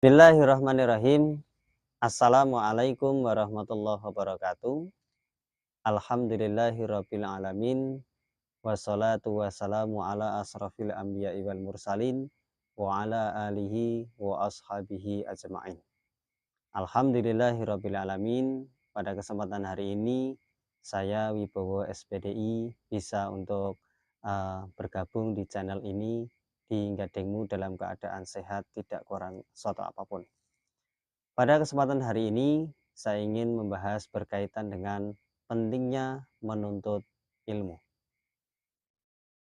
Bismillahirrahmanirrahim. Assalamualaikum warahmatullahi wabarakatuh. Alhamdulillahirabbil alamin. Wassalatu wassalamu ala asrafil anbiya'i wal mursalin wa ala alihi wa ashabihi ajma'in. Alhamdulillahirabbil alamin. Pada kesempatan hari ini saya Wibowo SPDI bisa untuk bergabung di channel ini di Gadengmu dalam keadaan sehat, tidak kurang suatu apapun. Pada kesempatan hari ini, saya ingin membahas berkaitan dengan pentingnya menuntut ilmu.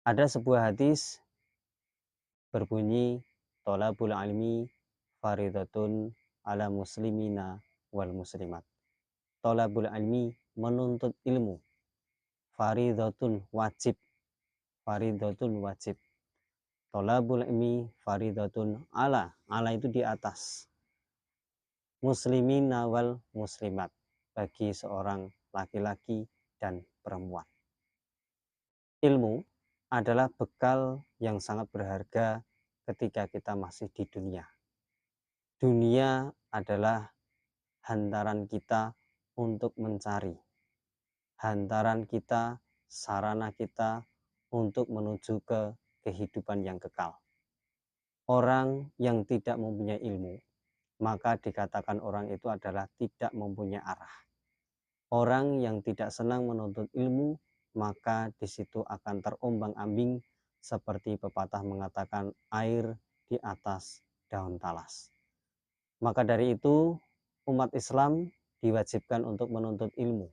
Ada sebuah hadis berbunyi, Thalabul ilmi faridatun ala muslimina wal muslimat. Thalabul ilmi, menuntut ilmu. Faridatun, wajib. Faridatun, wajib. Thalabul ilmi faridatun ala itu di atas. Muslimin wal muslimat, bagi seorang laki-laki dan perempuan. Ilmu adalah bekal yang sangat berharga ketika kita masih di dunia. Dunia adalah hantaran kita untuk mencari, hantaran kita, sarana kita untuk menuju ke kehidupan yang kekal. Orang yang tidak mempunyai ilmu, maka dikatakan orang itu adalah tidak mempunyai arah. Orang yang tidak senang menuntut ilmu, maka di situ akan terombang-ambing seperti pepatah mengatakan air di atas daun talas. Maka dari itu, umat Islam diwajibkan untuk menuntut ilmu.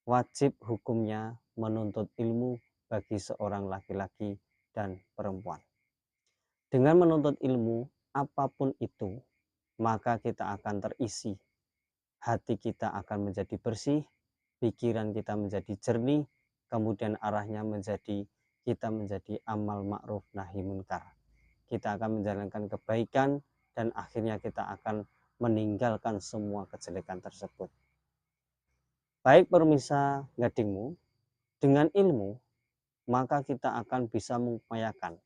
Wajib hukumnya menuntut ilmu bagi seorang laki-laki dan perempuan. Dengan menuntut ilmu apapun itu, maka kita akan terisi, hati kita akan menjadi bersih, pikiran kita menjadi jernih, kemudian arahnya kita menjadi amal ma'ruf nahi munkar. Kita akan menjalankan kebaikan dan akhirnya kita akan meninggalkan semua kejelekan tersebut. Baik pemirsa Gadengmu, dengan ilmu maka kita akan bisa mengupayakan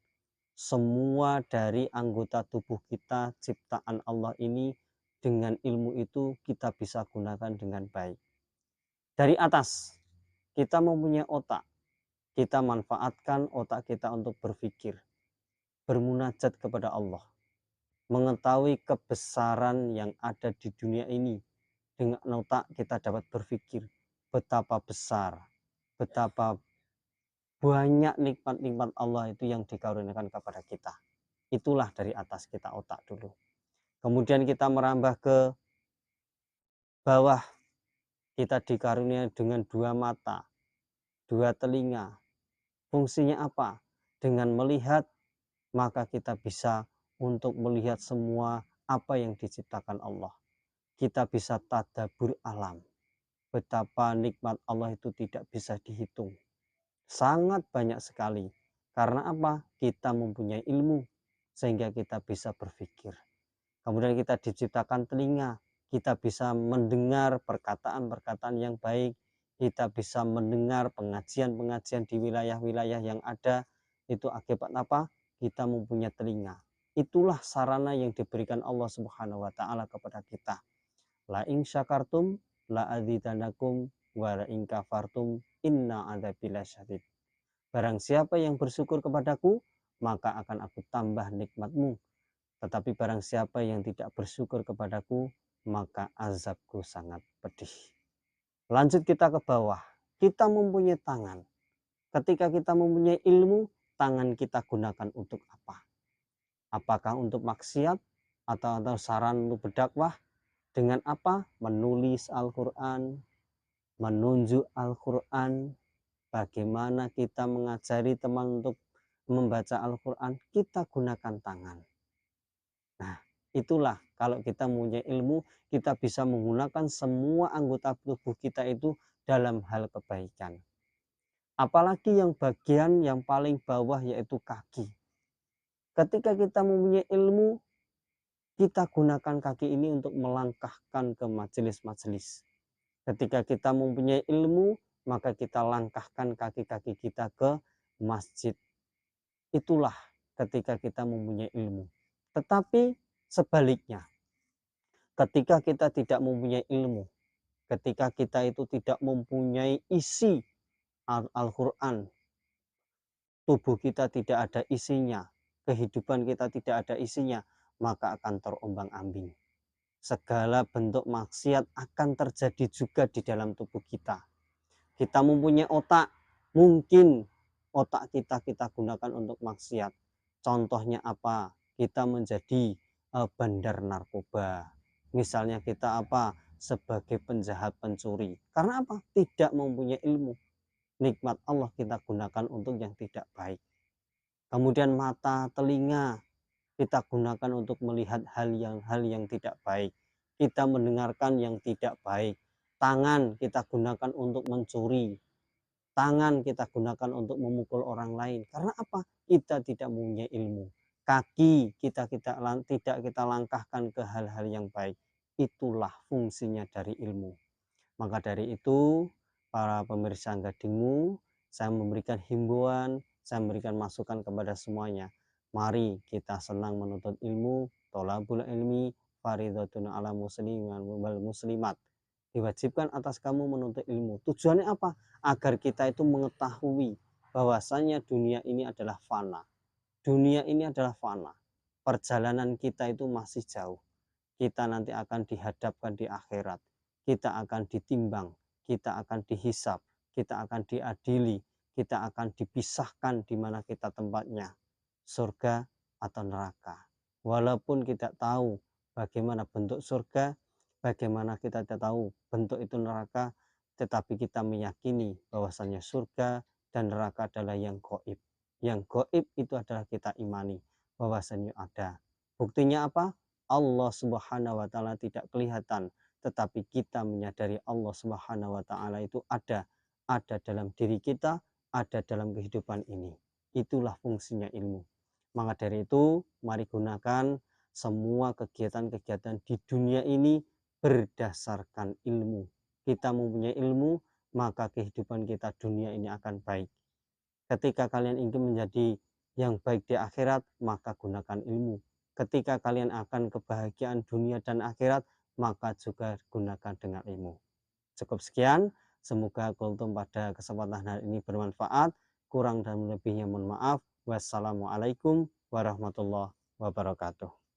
semua dari anggota tubuh kita, ciptaan Allah ini, dengan ilmu itu kita bisa gunakan dengan baik. Dari atas, kita mempunyai otak, kita manfaatkan otak kita untuk berpikir, bermunajat kepada Allah, mengetahui kebesaran yang ada di dunia ini. Dengan otak kita dapat berpikir betapa besar, betapa banyak nikmat-nikmat Allah itu yang dikaruniakan kepada kita. Itulah dari atas kita otak dulu. Kemudian kita merambah ke bawah, kita dikaruniai dengan dua mata, dua telinga. Fungsinya apa? Dengan melihat, maka kita bisa untuk melihat semua apa yang diciptakan Allah. Kita bisa tadabbur alam. Betapa nikmat Allah itu tidak bisa dihitung. Sangat banyak sekali. Karena apa? Kita mempunyai ilmu sehingga kita bisa berpikir. Kemudian kita diciptakan telinga, kita bisa mendengar perkataan-perkataan yang baik, kita bisa mendengar pengajian-pengajian di wilayah-wilayah yang ada. Itu akibat apa? Kita mempunyai telinga. Itulah sarana yang diberikan Allah Subhanahu wa taala kepada kita. La in syakartum la adzidanakum wa la in kafartum inna adzabi lasyadid. Barang siapa yang bersyukur kepadaku, maka akan aku tambah nikmatmu. Tetapi barang siapa yang tidak bersyukur kepadaku, maka azabku sangat pedih. Lanjut kita ke bawah. Kita mempunyai tangan. Ketika kita mempunyai ilmu, tangan kita gunakan untuk apa? Apakah untuk maksiat atau saran untuk berdakwah? Dengan apa? Menulis Al-Quran, menunjuk Al-Quran. Bagaimana kita mengajari teman untuk membaca Al-Quran? Kita gunakan tangan. Nah, itulah kalau kita mempunyai ilmu, kita bisa menggunakan semua anggota tubuh kita itu dalam hal kebaikan. Apalagi yang bagian yang paling bawah yaitu kaki. Ketika kita mempunyai ilmu, kita gunakan kaki ini untuk melangkahkan ke majelis-majelis. Ketika kita mempunyai ilmu, maka kita langkahkan kaki-kaki kita ke masjid. Itulah ketika kita mempunyai ilmu. Tetapi Sebaliknya, ketika kita tidak mempunyai ilmu, ketika kita itu tidak mempunyai isi Al-Quran, tubuh kita tidak ada isinya, kehidupan kita tidak ada isinya, maka akan terombang-ambing. Segala bentuk maksiat akan terjadi juga di dalam tubuh kita. Kita mempunyai otak, mungkin otak kita gunakan untuk maksiat. Contohnya apa? Kita menjadi bandar narkoba. Misalnya kita apa? Sebagai penjahat pencuri. Karena apa? Tidak mempunyai ilmu. Nikmat Allah kita gunakan untuk yang tidak baik. Kemudian mata, telinga kita gunakan untuk melihat hal yang tidak baik. Kita mendengarkan yang tidak baik. Tangan kita gunakan untuk mencuri. Tangan kita gunakan untuk memukul orang lain. Karena apa? Kita tidak mempunyai ilmu. Kaki tidak kita langkahkan ke hal-hal yang baik. Itulah fungsinya dari ilmu. Maka dari itu, para pemirsa Gadingmu, saya memberikan himbauan, saya memberikan masukan kepada semuanya. Mari kita senang menuntut ilmu, tolabul ilmi, faridhatun ala muslimin wal muslimat. Diwajibkan atas kamu menuntut ilmu. Tujuannya apa? Agar kita itu mengetahui bahwasanya dunia ini adalah fana. Dunia ini adalah fana. Perjalanan kita itu masih jauh. Kita nanti akan dihadapkan di akhirat. Kita akan ditimbang, kita akan dihisap, kita akan diadili, kita akan dipisahkan di mana kita tempatnya, surga atau neraka. Walaupun kita tahu bagaimana bentuk surga, bagaimana kita tidak tahu bentuk itu neraka, tetapi kita meyakini bahwasanya surga dan neraka adalah yang gaib. Yang gaib itu adalah kita imani bahwasanya ada. Buktinya apa? Allah Subhanahu wa taala tidak kelihatan, tetapi kita menyadari Allah Subhanahu wa taala itu ada dalam diri kita, ada dalam kehidupan ini. Itulah fungsinya ilmu. Maka dari itu, mari gunakan semua kegiatan-kegiatan di dunia ini berdasarkan ilmu. Kita mempunyai ilmu, maka kehidupan kita dunia ini akan baik. Ketika kalian ingin menjadi yang baik di akhirat, maka gunakan ilmu. Ketika kalian akan kebahagiaan dunia dan akhirat, maka juga gunakan dengan ilmu. Cukup sekian, semoga kultum pada kesempatan hari ini bermanfaat. Kurang dan lebihnya mohon maaf. Wassalamualaikum warahmatullahi wabarakatuh.